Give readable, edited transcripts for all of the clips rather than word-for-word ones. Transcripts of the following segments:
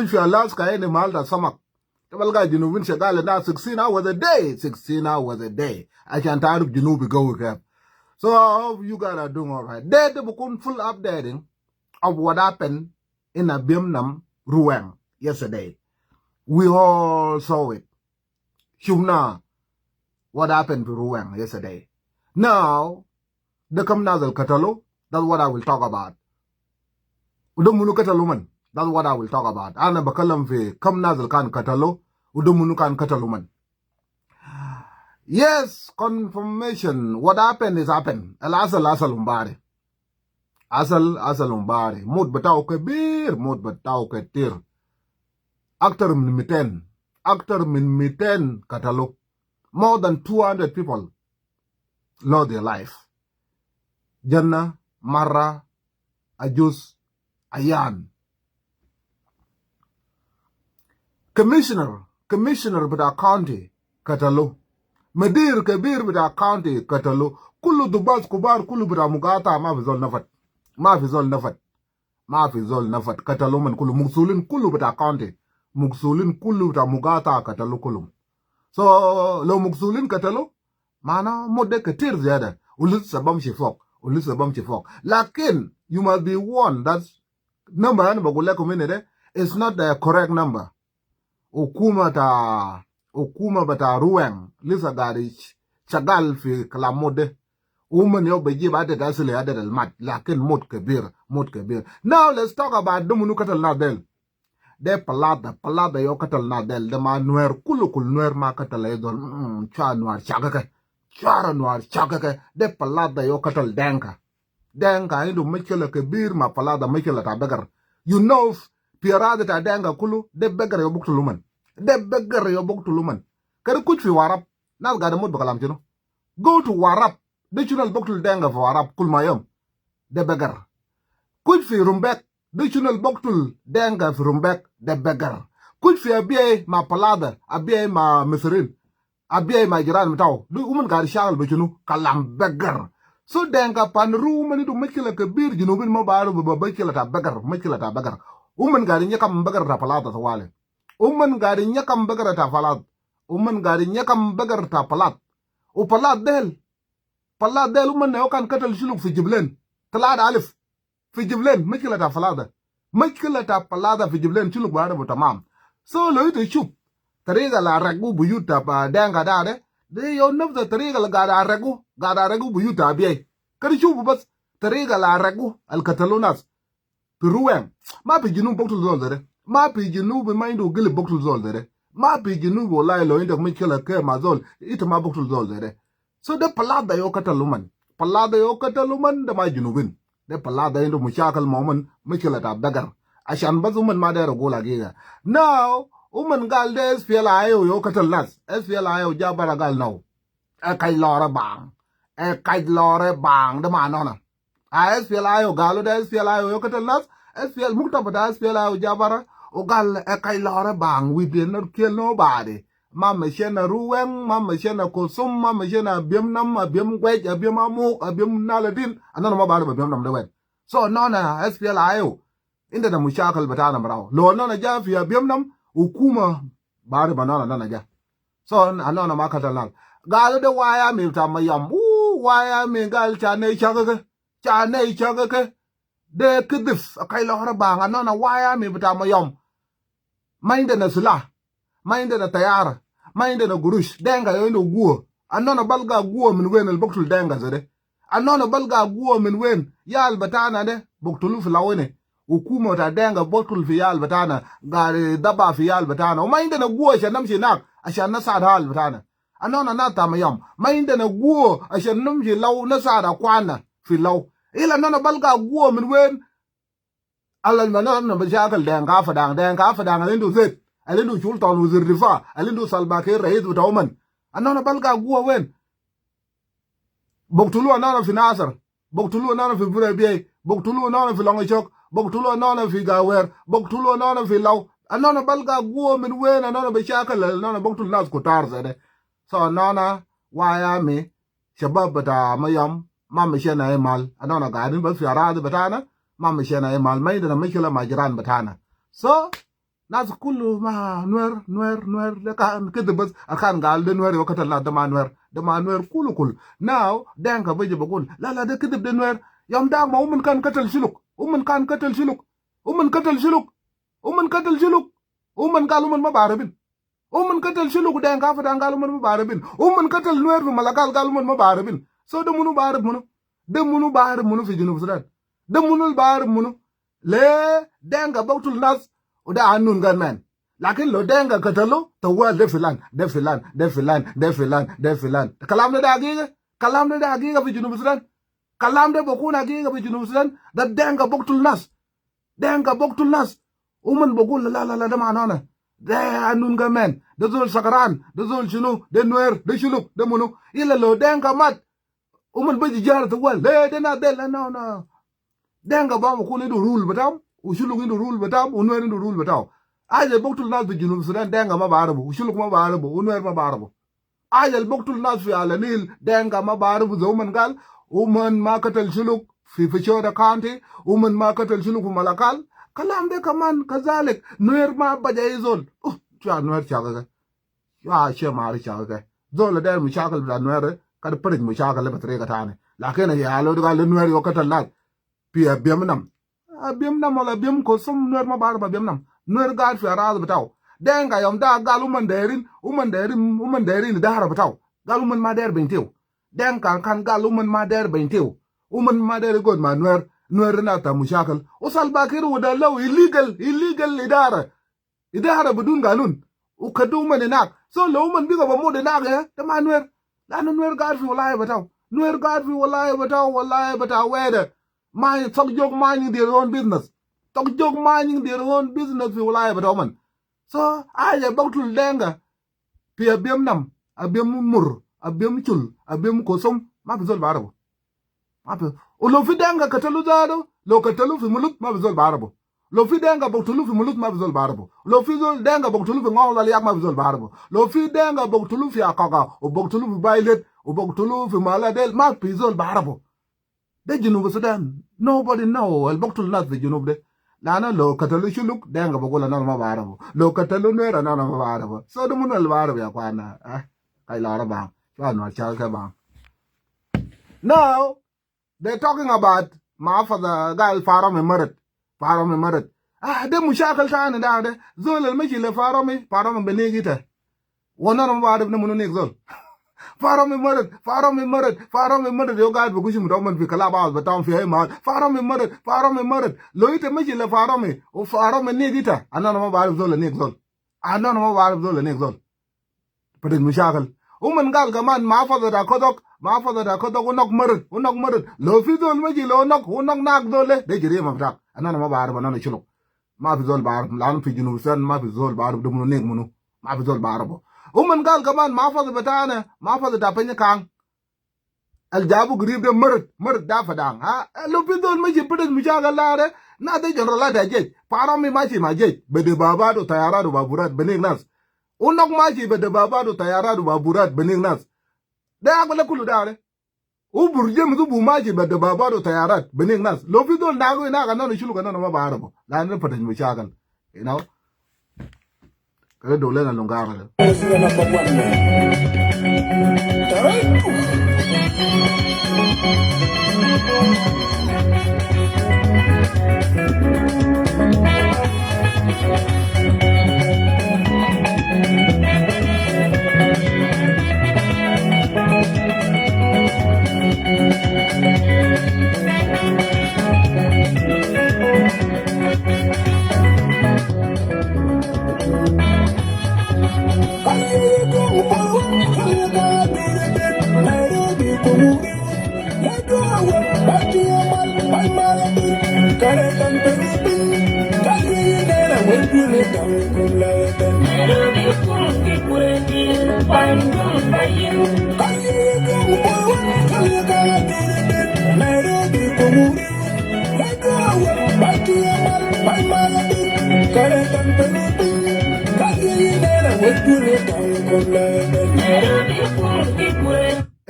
في Alaska any Malta samak. Tabalga Junubin Shagala now 16 hours a day. 16 hours a day. I can't tell Junubi go with them. So I hope you guys are doing alright. They become full updating of what happened in Abiemnom, Ruweng yesterday. We all saw it. Shubna, what happened to Ruweng yesterday. Now, the Kamnazal Katalo, that's what I will talk about. Udumunu Kataluman. That's what I will talk about. Ana bakalam fi kam nazal kan katalo, udumunu kan kataluman. Yes, confirmation. What happened is happened. Al asal umbari. Asal umbari. Mud batao kabir, mud batao katir. Aktar min miten katalo. More than 200 people lost their life. Jannah, Mara, Ajus, Ayan. Commissioner bida county Katalo. Medir kabir bida county Katalo. Kullu dubas kubar kullu bida mugata ma fi zol nafat. Katalo man kullu mugsulin kullu bida county. Mugsulin kullu bida mugata Katalo kulum. So lo mugsulin Katalo mana mode katir ziyada. Ulis sabam shifok. Lakin you must be warned that number han bagule community is not the correct number. Ukuma bata Ruweng lisa gari chagal fi kalamode yo beji ba de asile ade del mat lakin mot kebir. Now let's talk about dumunu katal nadel de palada yo katal nadel de ma Nuer kulu Nuer ma katal edon cha Nuer chagake de palada yo katal denka indu mekela kebir ma palada mekela ta begar you know Pirada ta denga kulu de beggar yo buktuluman. Kare kuch fi warap nas gada mud bakalam chino. Go to warap. De chunal buktul denga fi warap kul mayom. De beggar. Kuch fi rumbek. De chunal buktul denga fi rumbek. De beggar. Kuch fi abiyay ma palada. Abiyay ma misirin. Abiyay ma jiran mitaw. Du uman gari shagal bechunu kalam beggar. So denga pan rumani du mekila kabir jinubin mabaru babakila ta beggar. Uman gari nyakam bagar ta palata ta wale. Uman gari nyakam bagar ta falat. O palat del uman na yokan katal shuluk fi jiblen. Talad alif. Fi jiblen mekila ta falada. Fi jiblen shuluk baada bu tamam. So lo ito chup. Tariga la ragu buyuta pa denga dade. De yo nafza tariga la gada ragu buyuta abiyay. Kari chupu bas. Tariga la ragu al Catalonas. Ruweng ma pi jinu boktul zol dere ma pi jinu be maindo gele boktul zol dere ma pi jinu bo lai lo inda mikela ke ma zol ita ma boktul zol dere so de palada yo kataluman de ma jinubin de palada indo mushakal momen mikela ta dagar ashan bazuman ma da gola giga now gal de SPLA yo katalnas SPLA yo jabara gal now e kai lore bang de ma nona SPLA yo galo da SPLA yo katalnas SPL mukta bata SPLA yo jabara o gal kai lore bang we did not kill nobody mama shena Ruweng mama shena Kosum mama shena Abiemnom Abiemgwej Abiemamuk Abiemnaladin anana ma bada Abiemnom de wen so nona SPLA yo inda da mushakal bata na braw lo nona ja fi Abiemnom hukuma bada banana nana ja so anana ma katalnas galo de waya mi tamayam waya mi gal chane chagake de kidif kai lora banga nona waya mi bita mayom mainda na sula mainda na tayara mainda na gurush denga yo ndo guo anona balga guo min wen al boktul denga zade anona balga guo min wen yal batana de boktulu fi lawene hukuma ta denga boktul fi yal batana gari daba fi yal batana o mainda na guo shanam shinak ashan na sad hal batana anona na tamayom mainda na guo ashan numji law na sada kwana fi law ila nana balga guo min wen alal manana bashakal denga fadang alindu zet alindu sultan wazir difa alindu salbakir rais utawman anana balga guo wen boktulu anana fi nasar boktulu anana fi burabiy boktulu anana fi longchok boktulu anana fi gawer boktulu anana fi law anana balga guo min wen anana bashakal anana boktul nas kutar zade so anana waya mi shabab bata mayam mama shena emal anona gadin ba fi arad batana mama shena emal mai da mikila majran batana so nas kullu ma Nuer le kan kede bas akan gal de Nuer wakata la de ma Nuer kulu now denga baje bagul la de kede de Nuer yam da ma umun kan katal shuluk umun kan katal shuluk umun katal shuluk umun katal shuluk umun gal umun ma barabin umun katal shuluk denga fa gal umun ma barabin umun katal Nuer fi malakal gal umun ma barabin so de munu barab munu fi junub sudan de munu barab munu le denga baktul nas uda anun gan man lakin lo denga katalo to wa de filan kalam da giga fi junub sudan kalam da bokuna giga fi junub sudan da denga boktul nas uman bokul la da manana de anun gan man de zol sakaran de zol shunu de Nuer de shuluk de munu ila lo denga mat uman baji jar to wal de na de la no denga ba mo kuni do rule batam ushuluk indu rule batam Nuer indu rule batam aje boktul nas bi junub sudan denga ma barabu ushuluk ma barabu Nuer ma barabu aje boktul nas fi alanil denga ma barabu zoman gal uman ma katal shuluk fi Fishoda County uman ma katal shuluk fi Malakal kalam de kaman kazalik Nuer ma baja izol cha Nuer chaga ya she mari chaga zol da mushakal da Nuer kad parin mushakal ba tare ga tane lakin ya halo da Nuer yo katal lat pi Abiemnom wala Abiem ko sum Nuer ma bar ba Abiemnom Nuer gad fi araz bataw denga yom da gal uman derin da har bataw gal uman ma der bentew denga kan gal uman ma der bentew uman ma der god ma Nuer na ta mushakal usal bakir wada law illegal idara budun ganun ukadu man nak so lo man biga ba mo de nak ya ta ma Nuer lanu Nuer gad fi wallahi bataw wede my talk jog mining their own business. Talk jog mining their own business fi walaya bataman. So aja baktul denga pi Abiemnom, Abiem mur, Abiem chul, Abiem kosom ma bizol barabo. Ma bi lo fi denga katalu zado, lo katalu fi mulut ma bizol barabo. Lo fi denga baktulu fi mulut ma bizol barabo. Lo fi zol denga baktulu fi ngawla liyak ma bizol barabo. Lo fi denga baktulu fi akaga, o baktulu fi bailet, o baktulu fi maladel ma bizol barabo. De junub sudan nobody know el baktul nas de junub de lana lo katalu shuluk denga bagola na ma barabo lo katalu Nuer na ma barabo so de mun el barabo ya kwana kai la ba so no cha ka ba now they're talking about ma for the gal faro me marat de mushakal tan da de zol el maji le faro me benegita wona no barabo ne mun ne zol faro me marat yo gad bu kushum doman fi kala ba batam fi ma faro me marat lo ite maji le faro me negita anana ma barabo zol ne zol padin mushakal uman gal gaman ma fa da kodok unok marat lo fi zol maji lo unok nak dole de jiri ma ftak anana ma barabo nana chulo ma fi zol barabo lan fi junub san ma fi zol barabo de mun nek munu ma fi zol barabo uman gal kaman ma fa batana ma fa da penya kang al jabu grib de marat da fadang lo pidol ma jipede mujaga lare na de general da je paro mi ma je be de baba do tayara do baburat bening nas unok ma be de baba do tayara do baburat bening nas da agole kulu dare u burje mu bu ma be de baba do tayarat bening nas lo pidol na go na kana no shulu kana no ma barabo la ne patan mujaga Kaya dole na lungara.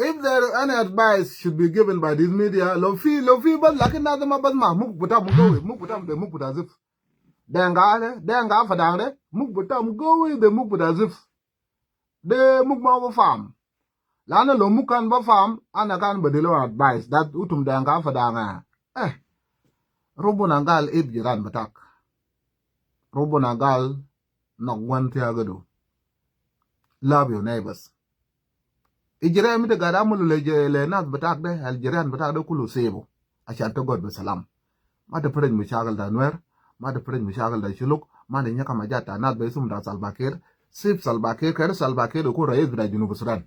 If there any advice should be given by this media, lofi but lakin na zama bas ma muku puta mun gawe muku puta zip denga fadang de muk butam go de muk budazif de muk ma ba fam lana lo muk kan ba fam ana kan bedelo advice that utum denga fadanga eh robuna gal ib jiran batak robuna gal nogwan tiagado love your neighbors ijire mi de gada mulu le nas batak de al jiran batak de kulu sebo ashan to god be salam ma de pren mishagal da Nuer ma de pren mishagal da shuluk ma de nyaka majata nas be sum da salbakir sip salbakir kare salbakir ko rais da junub sudan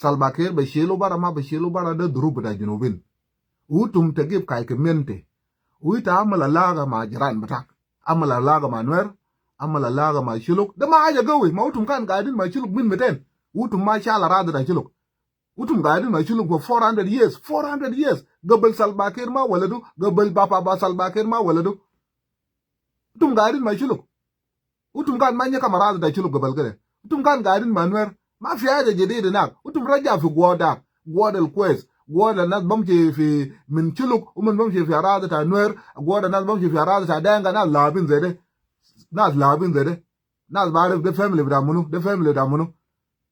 salbakir be shelu bara ma be shelu bara de durub da junubin utum tegib kai kemente uita amala laga ma jiran batak amala laga ma Nuer amala laga ma shuluk da ma aja gawi ma utum kan gadin ma shuluk min meten utum ma shala rada da shuluk utum gadin ma shuluk for 400 years gabal salbakir ma waladu gabal bapa ba salbakir ma waladu utum gadin ma shuluk utum kan manya kamarada da shuluk gabal gade utum kan gadin ma Nuer ma fi aja jadid nak utum raja fi gwada quest gwada nas bamche fi min shuluk umun bamche fi arada ta Nuer gwada nas bamche fi arada ta danga nas labin zede nas barif de family da munu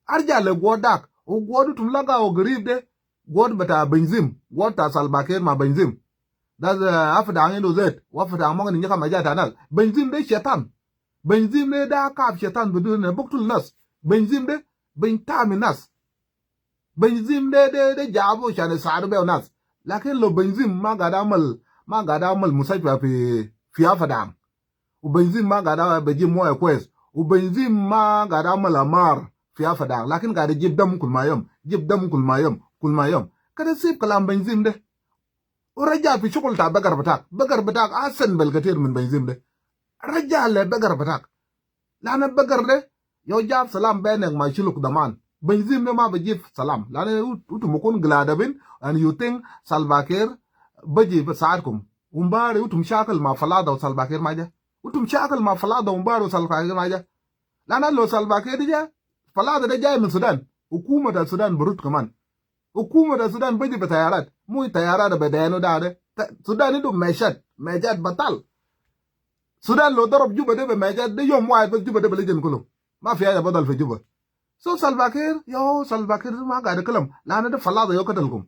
arja le gwodak o gwodu tum laga o grib de gwod bata benzim gwod ta salbakir ma benzim das afda ngendo zet wafda mo ngani nyaka majata nas benzim de shetan benzim de da kap shetan budu ne buktul nas benzim de ben tami nas benzim de jabo shane saru be nas lakin lo benzim ma gada mal musajfa fi afda u benzim ma gada beji mo ekwes u benzim ma gada mal amar fi afda lakin gada jibdam kulmayam kada sip kalam benzim de o raja fi shukul ta bagar batak asan bel katir min benzim de raja le bagar batak lana bagar de yo jab salam benek ma shuluk daman benzim de ma bejib salam lana utu mukun gladabin and you think salbakir baji basarkum umbare utum shakal ma falada salbakir maja utum shakal ma falada umbare salbakir maja lana lo salbakir de falada de jay min Sudan hukuma da Sudan burut kaman hukuma da Sudan baji batayarat mu tayarat da badano da Sudan itu mejat batal Sudan lo darab juba de mejat de yom wa ba juba de belejen kulum ma fi ya badal fi juba so salbakir ma ga da kalam lana da falada yo katalkum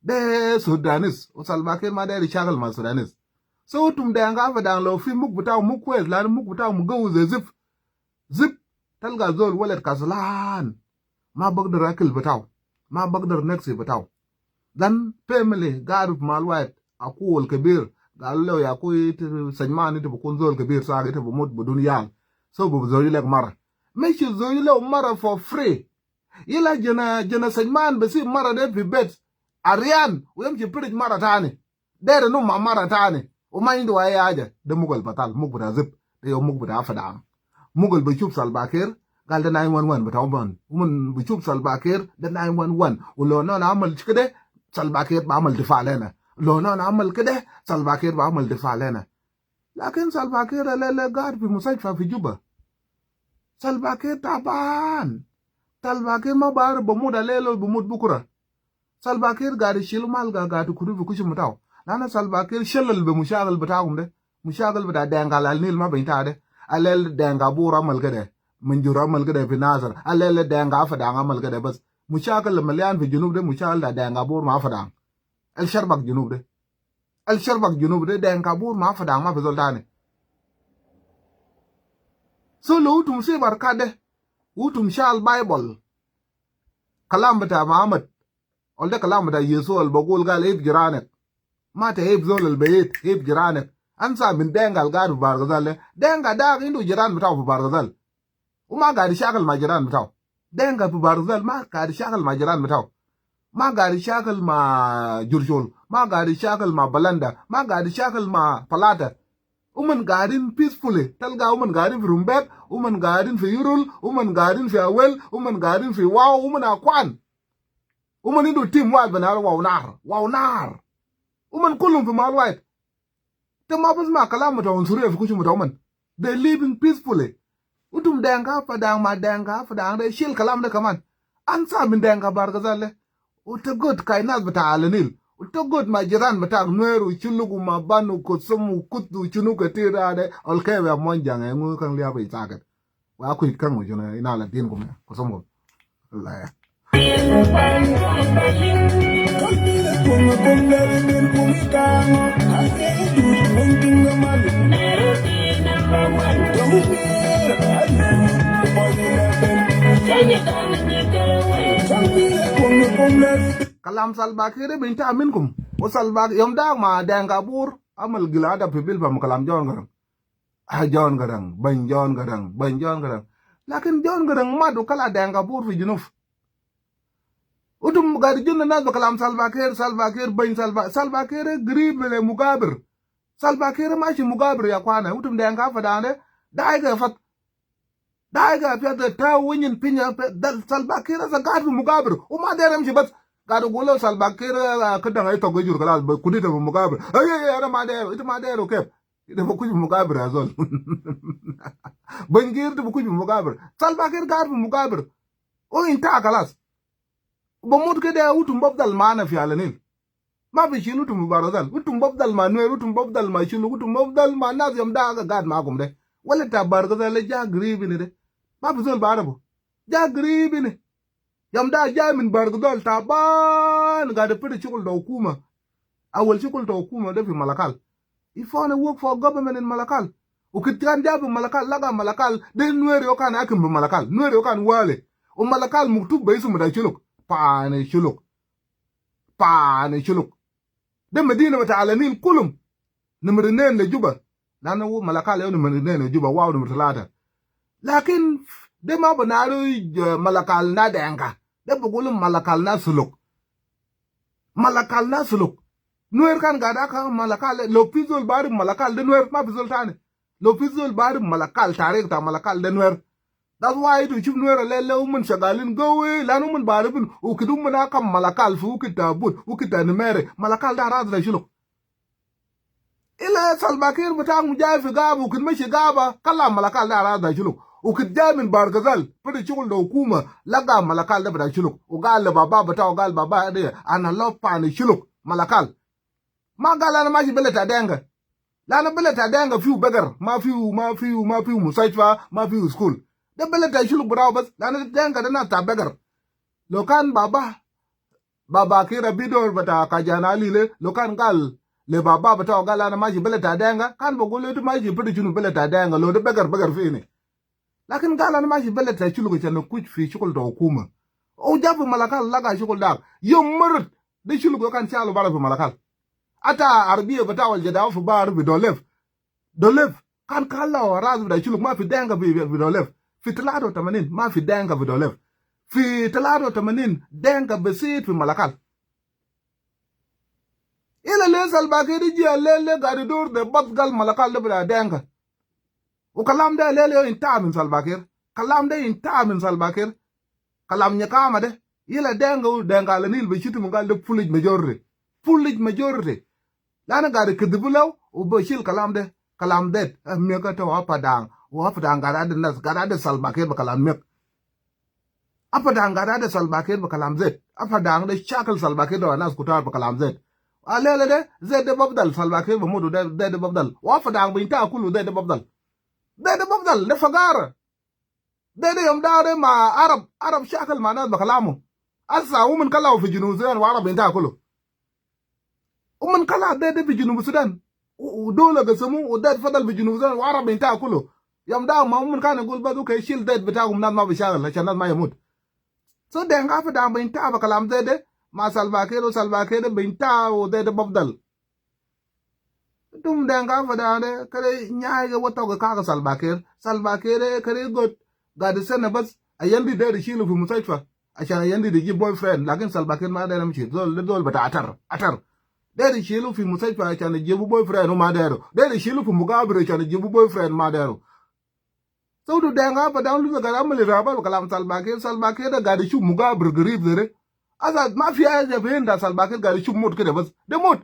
de Sudanis o salbakir ma da shakal ma Sudanis so tum da nga fa dan lo fi muk butaw muk kwes lana muk butaw mu gawu zip talga zol walad kaslan ma bagdar akil bataw ma bagdar neksi bataw dan family garuf malwat akul kabir gallo ya ko sajmani to kun zol kabir sa ga to mut budun yang so bu zol lek mara meshi zol le mara for free ila jena sajman basi mara de fi bet arian wem ci pirit mara tane dere no ma mara tane o mayndo waye aja de mugol batal mugbuda zip de yo mugbuda fadam mugol be chup salbakir gal da 911 bataw ban mun bu chup salbakir da 911 ulo no na amal kede salbakir ba amal difa lena lo no na amal kede salbakir ba amal difa lena lakin salbakir la gar fi musajfa fi juba salbakir taban salbakir ma bar ba muda lelo bu mud bukura salbakir gari shilmal ga gatu kudu fi kushi mutaw nana salbakir shelal be mushagal batawum de mushagal bata dengal al nil ma binta de alel denga bura mal kede منجورا ملكده في ناصر على دانغا فدانغا ملكده بس مشاكل مليان في جنوب ده مشاكل ده دانغا بور ما فدان الشربك جنوب ده دانغا بور ما فدان ما في زولتاني سولو تم سي بركاده وتم شال بايبل كلام بتاع محمد قال ده كلام بتاع يسوع اللي بقول قال ايه جيرانك ما تهيب زول البيت ايه جيرانك انسى من دانغا الغار في بارغزال دانغا داغ عنده جيران بتاعه في بارغزال وما قاعد يشغل مع جيران بتاعه دنگا في بارزال ما قاعد يشغل مع جيران بتاعه ما قاعد يشغل مع جرجول ما قاعد يشغل مع بلندا ما قاعد يشغل مع بلاتا ومن قاعدين بيسفولي تلقى ومن قاعدين في رومبيك ومن قاعدين في يورول ومن قاعدين في اويل ومن قاعدين في واو ومن اكوان ومن عنده تيم واحد بنار واو نار ومن كلهم في مال واحد تما بسمع كلام بتاع عنصريه في كوشي بتاعهم they living peacefully utum denga fadang de shil kalam de kaman ansa min denga bargazale uta god kainat bata alanil to god ma jiran mata Nueru chulugu ma banu ko sumu kutu chunu ka tira de olkewe monjang e ngu kan liya bai sagat wa ku kan mu juna ina la din ko sumu la kalam Salva Kiir binta minkum o Salva yom da ma denga bur amal gilada pibil pam kalam jon garang jon garang ban jon garang lakin jon garang madu kala denga bur fi junuf utum gadi junna nas kalam Salva Kiir ban Salva Kiir gribele mugabir Salva Kiir ma shi mugabir ya kwana utum denga fadane daiga fat daiga fiata ta winyin pinya dal Salva Kiir sa gadu mugabir o ma derem shi bas gadu gulo Salva Kiir kadang ay togo jur kala kudita mugabir ay ana ma dero ita ma dero kep ita ko kuju mugabir azol bangir to kuju mugabir Salva Kiir gadu mugabir o inta kalas bo mut ke da utum babdal mana fi alanin ma bi shinu tum barazal utum babdal ma Nuer utum babdal ma shinu utum babdal ma nas yam da gad ma gum de wala ta bargazal le ja gribi ne de ma bi zol barabo ja gribi ne yam da jamin bargazal ta ban ga da fiti shukul da hukuma awal shukul da hukuma da fi malakal if you wanna work for government in malakal ukitran da bi malakal laga malakal de Nuer yo kan akim bi malakal Nuer yo kan wale o malakal muktub bai su mu da shuluk paane shuluk de medina mata alanin kulum number 9 le juba lana wo malakal yo number 9 le juba waaw number 3 lakin de ma banaru malakal na denga de bugulum malakal na suluk Nuer kan gada ka malakal lo pizol bari malakal de Nuer ma pizol tane lo pizol bari malakal tare ta malakal de Nuer. That's why to chip Nuer lele umun shagalin gowe lanu mun baribin ukidum mana kam malakal fu ukita bud ukita nimere malakal da radra shuluk ila Salva Kiir butang mujay fi gaba ukid mashi gaba kala malakal da radra shuluk ukid jamin bargazal fidi shugul da hukuma laga malakal da bada shuluk ugal baba bata ugal baba de ana lopa ni shuluk malakal ma gala na mashi beleta denga lana beleta denga fiu begar ma fiu musaifa ma fiu school de beleta shuluk braw bas lana denga dana ta begar lokan baba Kiir bidor bata kajana lile lokan gal le baba bata gala na maji beleta denga kan bogole to maji pidi chunu beleta denga lo de begar fini lakin gala na maji beleta shuluk chano kuch fi shukul da hukuma o jabu malakal laga shukul da yomur de shuluk kan chalo bala fi malakal ata arbiya bata wal jada fu bar bi dolev kan kala raz da shuluk ma fi denga bi dolev fi talado 80 ma fi denga bi dolev fi talado 80 denga besit fi malakal ila le Salva Kiir ji lele gadi dur de batgal malakal de bra denga o kalam de lele inta min Salva Kiir kalam de inta min Salva Kiir kalam nya kama de ila denga la nil be shitu ngal de fullij majority lana gadi kidbulaw o bashil kalam de me ka to apadang gada de nas gada de Salva Kiir ba kalam me apadang gada de Salva Kiir ba kalam zet apadang de shakal Salva Kiir do nas kutar ba kalam zet alele de zed de babdal Salva Kiir ba mudu de babdal wa apadang binta kulu de babdal de fagara de yom dare ma arab shakal ma nas ba kalamu asa umun kala fi junub sudan wa arab binta kulu umun kala de fi junub sudan dole ga samu de fadal fi junub sudan wa arab binta kulu yom da ma umun kana gul badu kay shil de bitagum nan ma bishal la chanat ma yamut so de nga fa da binta ba kalam de ma Salva Kiir binta o de babdal tum de nga fa da de kare nyaay ga wato ga ka Salva Kiir kare got ga de sene bas ayandi de shilu fi musaifa ashan ayandi de boyfriend lakin Salva Kiir ma de ram shi dol bata atar de shilu fi musaifa ashan jibu boyfriend ma de shilu fi mugabir ashan jibu boyfriend ma de so do de nga fa da lu ga amali rabal kalam Salva Kiir da ga de shu mugabir grib de asa mafia ya benda Salva Kiir ga de shu mut kede bas de mut